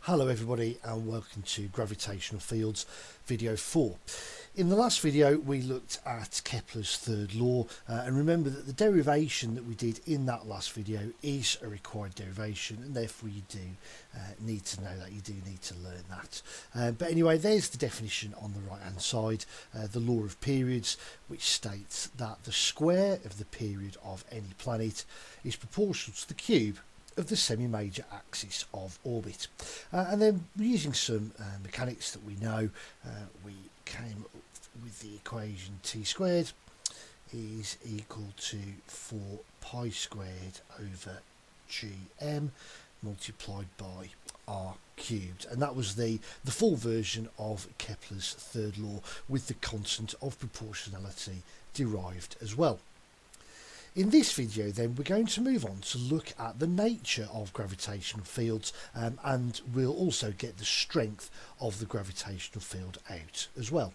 Hello everybody and welcome to Gravitational Fields video 4. In the last video we looked at Kepler's third law and remember that the derivation that we did in that last video is a required derivation and therefore you do need to know that, you do need to learn that. But anyway, there's the definition on the right hand side, the law of periods, which states that the square of the period of any planet is proportional to the cube of the semi-major axis of orbit. And then using some mechanics that we know, we came up with the equation t squared is equal to 4 pi squared over gm multiplied by r cubed, and that was the full version of Kepler's third law with the constant of proportionality derived as well. In this video then we're going to move on to look at the nature of gravitational fields and we'll also get the strength of the gravitational field out as well.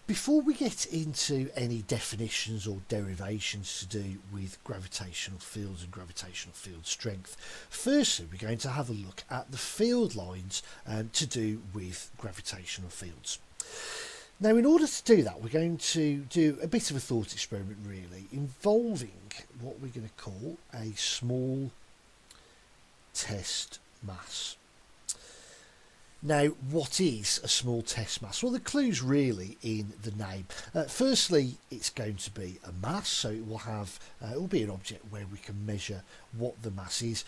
Before we get into any definitions or derivations to do with gravitational fields and gravitational field strength, firstly we're going to have a look at the field lines to do with gravitational fields. Now, in order to do that, we're going to do a bit of a thought experiment really, involving what we're going to call a small test mass. Now, what is a small test mass? Well, the clue's really in the name. Firstly, it's going to be a mass, so it will be an object where we can measure what the mass is.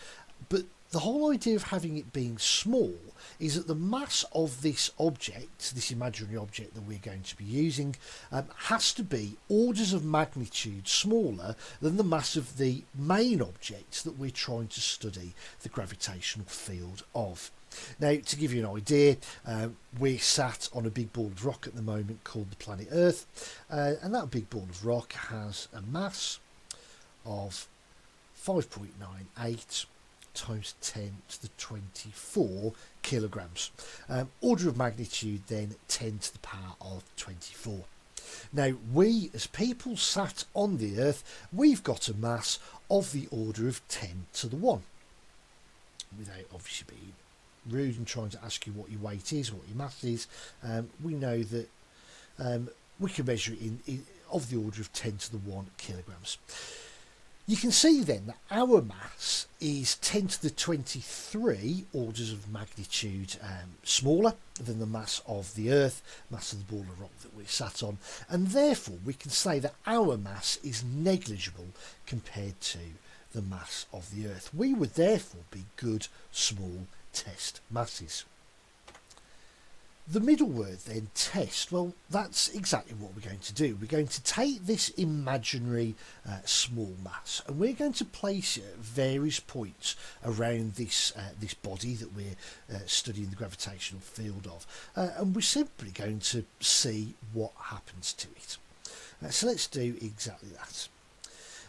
But the whole idea of having it being small is that the mass of this object, this imaginary object that we're going to be using, has to be orders of magnitude smaller than the mass of the main object that we're trying to study the gravitational field of. Now, to give you an idea, we're sat on a big ball of rock at the moment called the planet Earth, and that big ball of rock has a mass of 5.98 times 10 to the 24 kilograms. Order of magnitude then 10 to the power of 24. Now, we as people sat on the Earth, we've got a mass of the order of 10 to the 1. Without obviously being rude and trying to ask you what your weight is, what your mass is, we know that we can measure it in of the order of 10 to the 1 kilograms. You can see then that our mass is 10 to the 23 orders of magnitude smaller than the mass of the Earth, mass of the ball of rock that we're sat on, and therefore we can say that our mass is negligible compared to the mass of the Earth. We would therefore be good small test masses. The middle word then, test, well, that's exactly what we're going to do. We're going to take this imaginary small mass and we're going to place it at various points around this body that we're studying the gravitational field of, and we're simply going to see what happens to it. So let's do exactly that.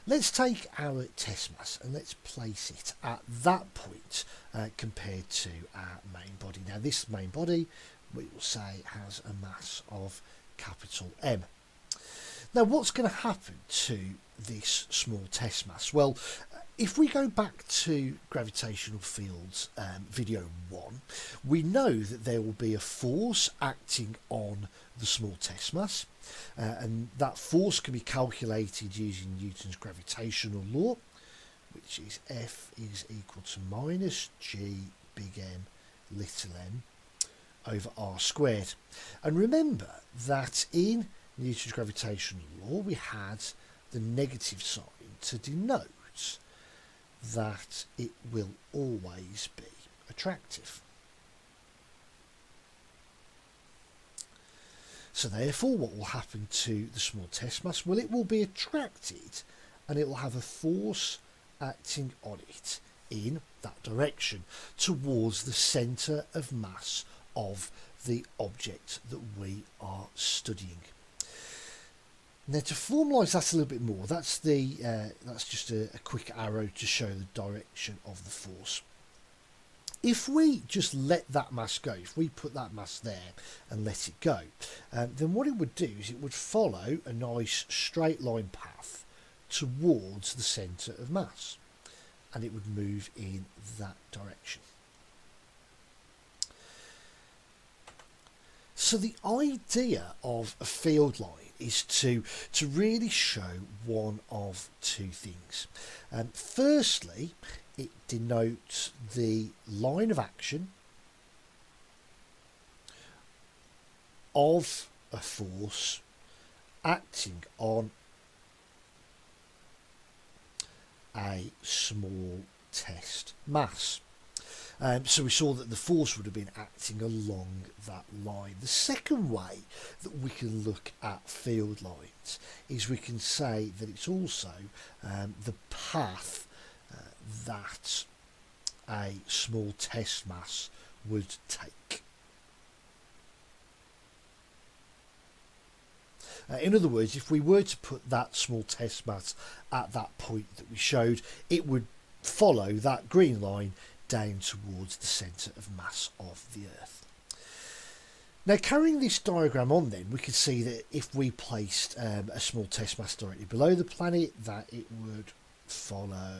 Let's take our test mass and let's place it at that point compared to our main body. Now, this main body, we will say, has a mass of capital M. Now, what's going to happen to this small test mass? Well, if we go back to gravitational fields video 1, we know that there will be a force acting on the small test mass, and that force can be calculated using Newton's gravitational law, which is F is equal to minus G big M little m over r squared. And remember that in Newton's gravitational law we had the negative sign to denote that it will always be attractive. So therefore what will happen to the small test mass? Well, it will be attracted and it will have a force acting on it in that direction towards the centre of mass of the object that we are studying. Now, to formalise that a little bit more, that's just a quick arrow to show the direction of the force. If we just let that mass go, if we put that mass there and let it go, then what it would do is it would follow a nice straight line path towards the centre of mass, and it would move in that direction. So the idea of a field line is to really show one of two things. Firstly, it denotes the line of action of a force acting on a small test mass. So we saw that the force would have been acting along that line. The second way that we can look at field lines is we can say that it's also the path that a small test mass would take. In other words, if we were to put that small test mass at that point that we showed, it would follow that green line down towards the centre of mass of the Earth. Now, carrying this diagram on then, we could see that if we placed a small test mass directly below the planet, that it would follow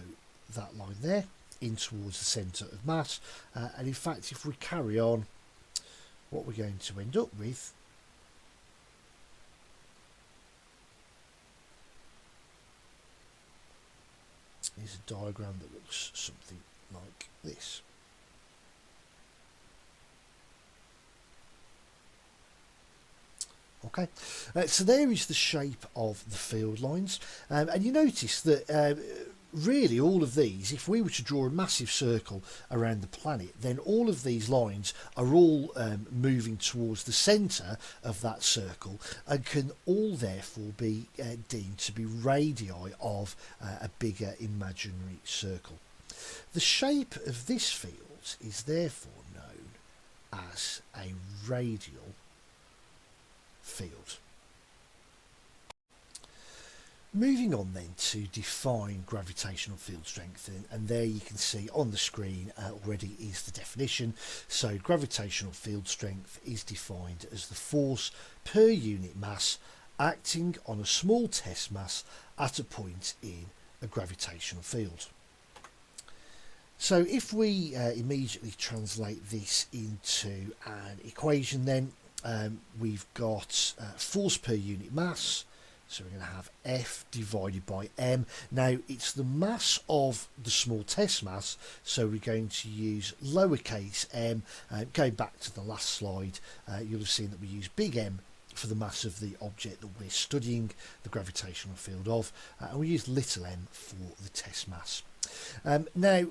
that line there in towards the centre of mass. And in fact, if we carry on, what we're going to end up with is a diagram that looks something like this. Okay, so there is the shape of the field lines, and you notice that really all of these, if we were to draw a massive circle around the planet, then all of these lines are all moving towards the centre of that circle and can all therefore be deemed to be radii of a bigger imaginary circle. The shape of this field is therefore known as a radial field. Moving on then to define gravitational field strength, and there you can see on the screen already is the definition. So gravitational field strength is defined as the force per unit mass acting on a small test mass at a point in a gravitational field. So if we immediately translate this into an equation, then we've got force per unit mass. So we're going to have F divided by M. Now it's the mass of the small test mass, so we're going to use lowercase m. Going back to the last slide, you'll have seen that we use big M for the mass of the object that we're studying the gravitational field of, and we use little m for the test mass. Now,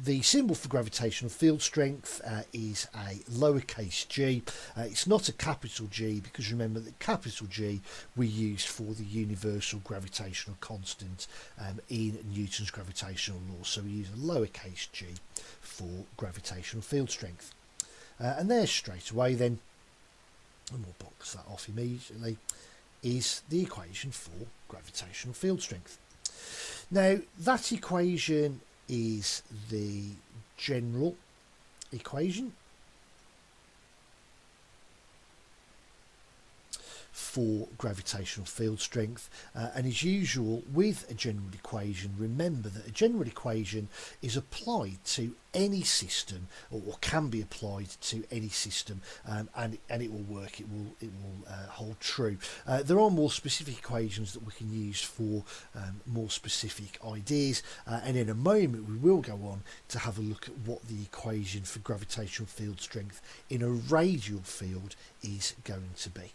the symbol for gravitational field strength is a lowercase g. It's not a capital G, because remember that capital G we use for the universal gravitational constant in Newton's gravitational law. So we use a lowercase g for gravitational field strength. And there straight away then, and we'll box that off immediately, is the equation for gravitational field strength. Now that equation is the general equation for gravitational field strength, and as usual with a general equation, remember that a general equation is applied to any system, or can be applied to any system, and it will work, it will hold true. There are more specific equations that we can use for more specific ideas, and in a moment we will go on to have a look at what the equation for gravitational field strength in a radial field is going to be.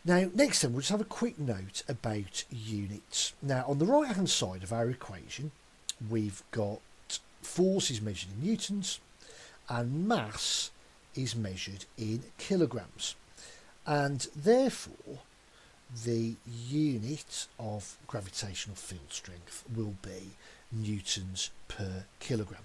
Now, next then, we'll just have a quick note about units. Now, on the right-hand side of our equation, we've got force is measured in newtons, and mass is measured in kilograms. And therefore, the unit of gravitational field strength will be newtons per kilogram.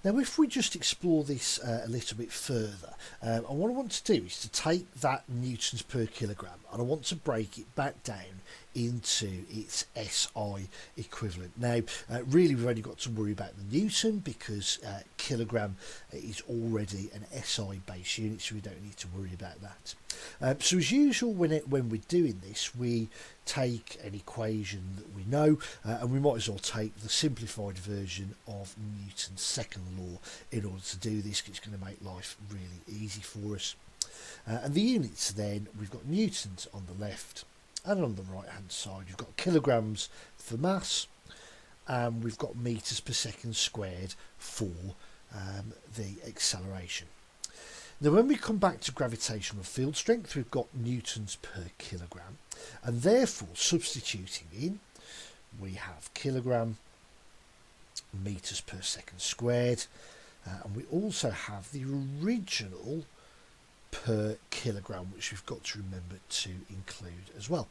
Now, if we just explore this a little bit further, and what I want to do is to take that newtons per kilogram and I want to break it back down into its SI equivalent. Now, really we've only got to worry about the newton because kilogram is already an SI base unit, so we don't need to worry about that. So as usual, when we're doing this, we take an equation that we know, and we might as well take the simplified version of Newton's second law in order to do this, 'cause it's going to make life really easy for us. And the units then, we've got newtons on the left, and on the right hand side you've got kilograms for mass, and we've got meters per second squared for the acceleration. Now when we come back to gravitational field strength, we've got newtons per kilogram, and therefore substituting in, we have kilogram, meters per second squared, and we also have the original per kilogram, which we've got to remember to include as well.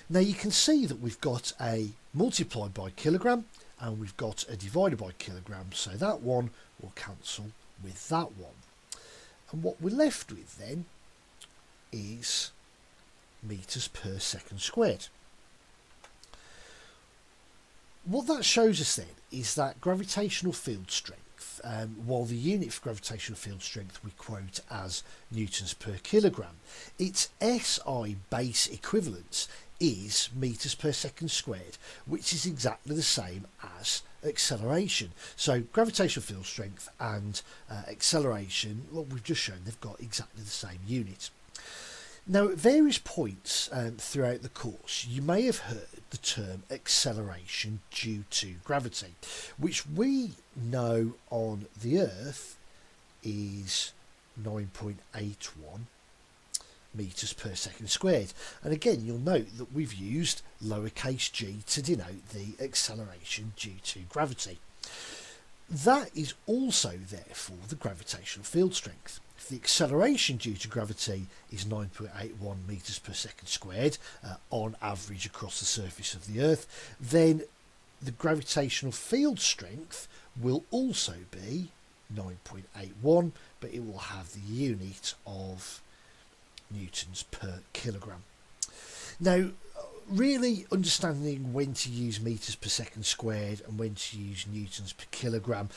Now you can see that we've got a multiplied by kilogram and we've got a divided by kilogram, so that one will cancel with that one. And what we're left with then is meters per second squared. What that shows us then is that gravitational field strength, while the unit for gravitational field strength we quote as newtons per kilogram, its SI base equivalence is meters per second squared, which is exactly the same as acceleration. So gravitational field strength and acceleration, what we've just shown, they've got exactly the same unit. Now at various points throughout the course you may have heard the term acceleration due to gravity, which we know on the Earth is 9.81 meters per second squared, and again you'll note that we've used lowercase g to denote the acceleration due to gravity. That is also therefore the gravitational field strength. If the acceleration due to gravity is 9.81 meters per second squared on average across the surface of the Earth, then the gravitational field strength will also be 9.81, but it will have the unit of newtons per kilogram. Now really understanding when to use meters per second squared and when to use newtons per kilogram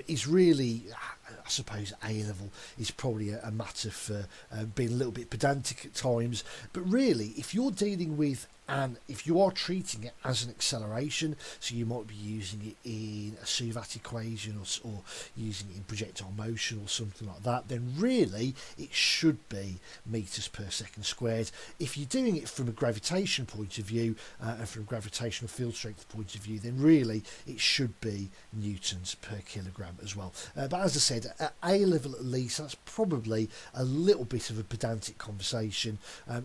is really, I suppose, A level is probably a matter for being a little bit pedantic at times, but really if you're dealing with, and if you are treating it as an acceleration, so you might be using it in a Suvat equation or using it in projectile motion or something like that, then really it should be meters per second squared. If you're doing it from a gravitation point of view and from a gravitational field strength point of view, then really it should be newtons per kilogram as well. But as I said, at A level at least, that's probably a little bit of a pedantic conversation.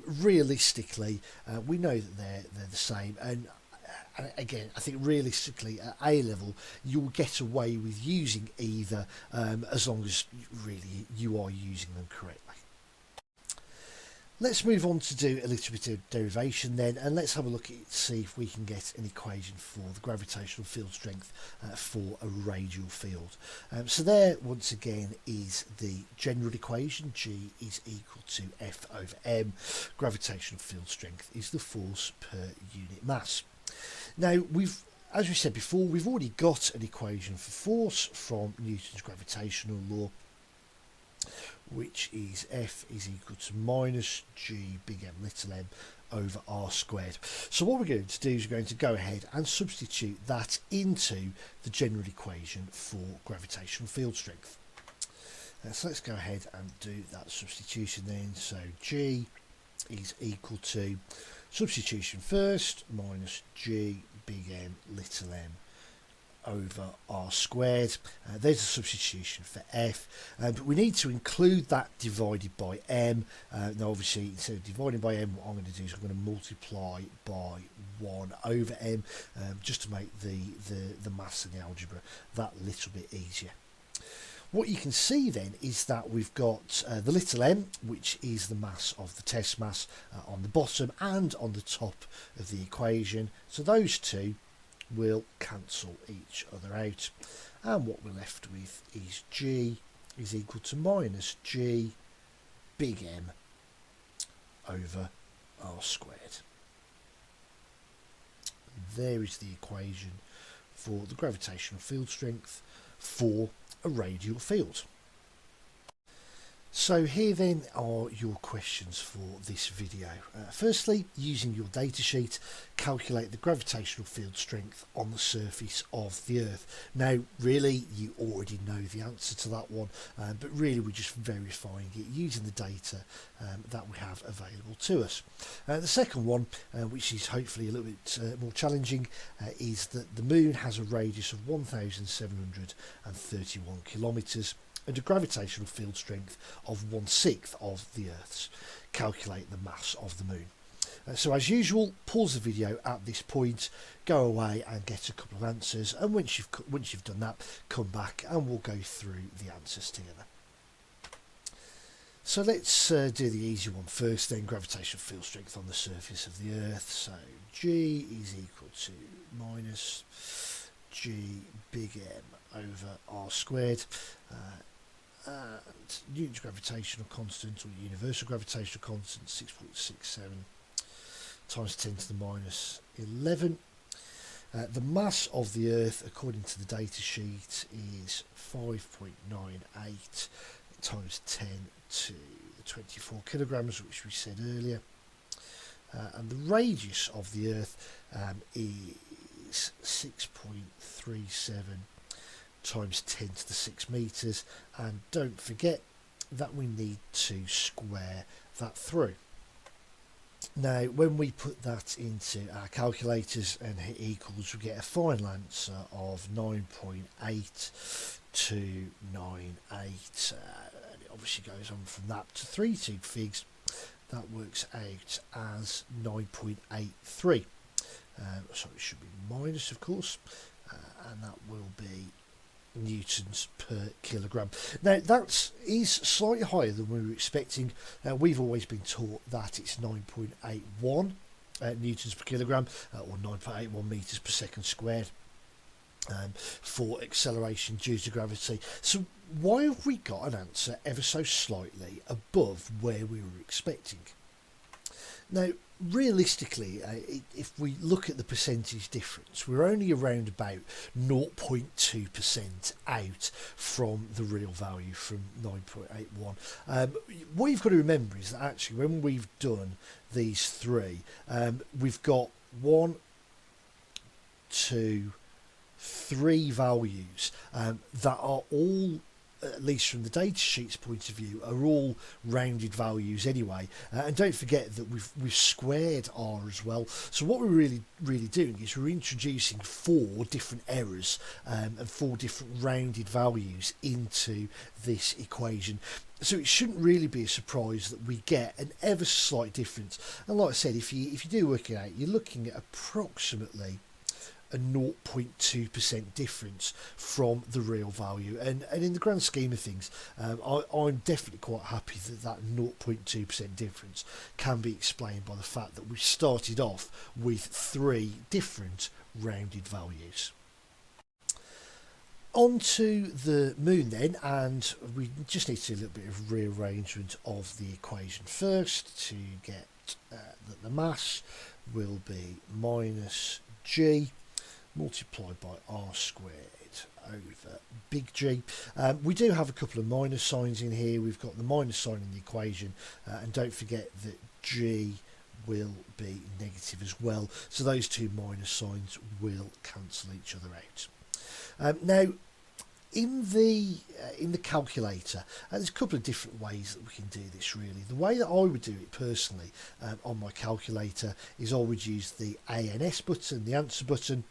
Realistically, we know that they're the same, and again I think realistically at A level you'll get away with using either as long as really you are using them correctly. Let's move on to do a little bit of derivation then, and let's have a look at see if we can get an equation for the gravitational field strength for a radial field. So there once again is the general equation, G is equal to F over m. Gravitational field strength is the force per unit mass. Now as we said before, we've already got an equation for force from Newton's gravitational law, which is F is equal to minus G big M little m over r squared. So what we're going to do is we're going to go ahead and substitute that into the general equation for gravitational field strength. So let's go ahead and do that substitution then. So G is equal to, substitution first, minus G big M little m over r squared. There's a substitution for F, but we need to include that divided by m. Now obviously instead of dividing by m, what I'm going to do is I'm going to multiply by 1 over m, just to make the maths and the algebra that little bit easier. What you can see then is that we've got the little m, which is the mass of the test mass, on the bottom and on the top of the equation, so those two will cancel each other out, and what we're left with is G is equal to minus G big M over r squared. There is the equation for the gravitational field strength for a radial field. So here then are your questions for this video. Firstly, using your datasheet, calculate the gravitational field strength on the surface of the Earth. Now, really, you already know the answer to that one, but really we're just verifying it using the data that we have available to us. The second one, which is hopefully a little bit more challenging, is that the Moon has a radius of 1,731 kilometres and a gravitational field strength of 1/6 of the Earth's. Calculate the mass of the Moon. So as usual, pause the video at this point, go away and get a couple of answers, and once you've done that, come back and we'll go through the answers together. So let's do the easy one first then, gravitational field strength on the surface of the Earth. So G is equal to minus G big M over R squared. And Newton's gravitational constant, or universal gravitational constant, 6.67 times 10 to the minus 11. The mass of the Earth, according to the data sheet, is 5.98 times 10 to the 24 kilograms, which we said earlier. And the radius of the Earth is 6.37 times 10 to the 6 metres, and don't forget that we need to square that through. Now when we put that into our calculators and hit equals, we get a final answer of 9.8298, and it obviously goes on from that to 3 two figs. That works out as 9.83. So it should be minus, of course, and that will be newtons per kilogram. Now that is slightly higher than we were expecting. We've always been taught that it's 9.81 newtons per kilogram, or 9.81 meters per second squared, for acceleration due to gravity. So why have we got an answer ever so slightly above where we were expecting? Now realistically, if we look at the percentage difference, we're only around about 0.2% out from the real value, from 9.81. What you've got to remember is that actually when we've done these three, we've got 1, 2, 3 values that are all, at least from the data sheet's point of view, are all rounded values anyway. And don't forget that we've squared R as well. So what we're really doing is we're introducing 4 different errors and 4 different rounded values into this equation. So it shouldn't really be a surprise that we get an ever so slight difference. And like I said, if you do work it out, you're looking at approximately a 0.2% difference from the real value, and in the grand scheme of things, I'm definitely quite happy that 0.2% difference can be explained by the fact that we started off with 3 different rounded values. On to the Moon then, and we just need to do a little bit of rearrangement of the equation first to get that the mass will be minus G multiplied by R squared over big G. We do have a couple of minus signs in here. We've got the minus sign in the equation, and don't forget that G will be negative as well, so those 2 minus signs will cancel each other out. Now in the calculator, there's a couple of different ways that we can do this really. The way that I would do it personally on my calculator is I would use the ANS button, the answer button,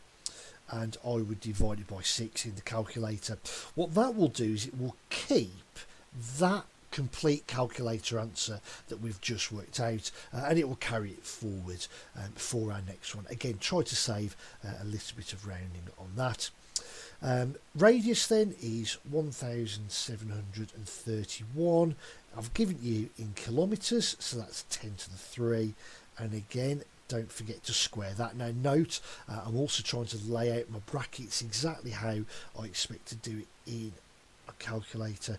and I would divide it by 6 in the calculator. What that will do is it will keep that complete calculator answer that we've just worked out, and it will carry it forward for our next one. Again, try to save a little bit of rounding on that. Radius then is 1,731. I've given you in kilometres, so that's 10 to the 3, and again, don't forget to square that. Now note, I'm also trying to lay out my brackets exactly how I expect to do it in a calculator,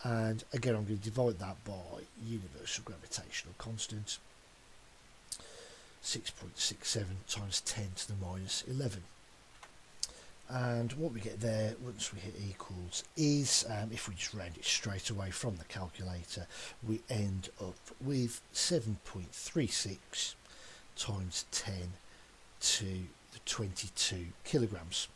and again I'm going to divide that by universal gravitational constant, 6.67 times 10 to the minus 11. And what we get there once we hit equals is, if we just round it straight away from the calculator, we end up with 7.36 times 10 to the 22 kilograms.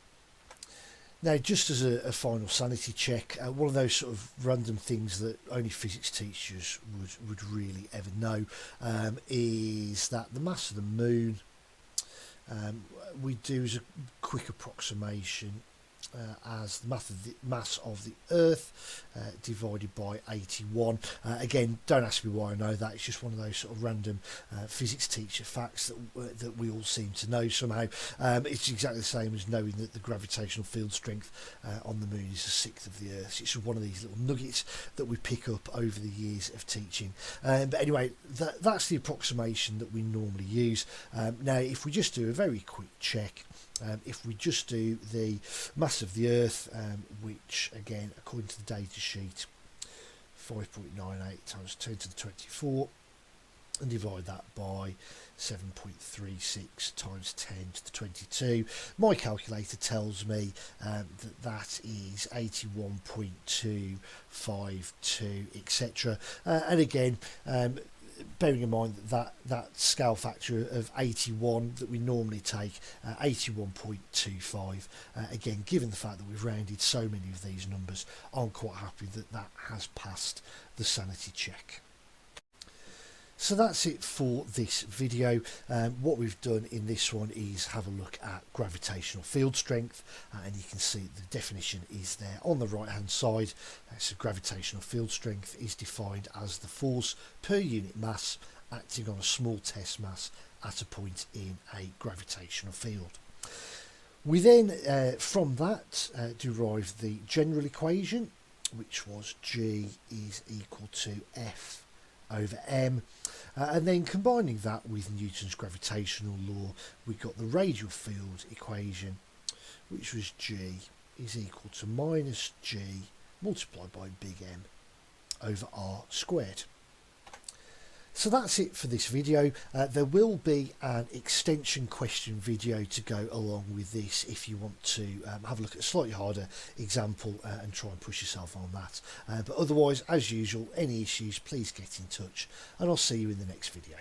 Now, just as a final sanity check, one of those sort of random things that only physics teachers would really ever know is that the mass of the moon, we do as a quick approximation as the mass of the Earth divided by 81. Again, don't ask me why I know that. It's just one of those sort of random physics teacher facts that we all seem to know somehow. It's exactly the same as knowing that the gravitational field strength on the moon is a sixth of the Earth. It's one of these little nuggets that we pick up over the years of teaching. But anyway, that's the approximation that we normally use. Now, if we just do a very quick check, if we just do the mass of the Earth, which again, according to the data sheet, 5.98 times 10 to the 24, and divide that by 7.36 times 10 to the 22, my calculator tells me that is 81.252, etc. And again, bearing in mind that scale factor of 81 that we normally take, 81.25, again, given the fact that we've rounded so many of these numbers, I'm quite happy that has passed the sanity check. So that's it for this video. What we've done in this one is have a look at gravitational field strength, and you can see the definition is there on the right hand side. So gravitational field strength is defined as the force per unit mass acting on a small test mass at a point in a gravitational field. We then from that derive the general equation, which was G is equal to F over m, and then combining that with Newton's gravitational law, we got the radial field equation, which was G is equal to minus G multiplied by big M over r squared. So that's it for this video. There will be an extension question video to go along with this if you want to have a look at a slightly harder example and try and push yourself on that. But otherwise, as usual, any issues, please get in touch, and I'll see you in the next video.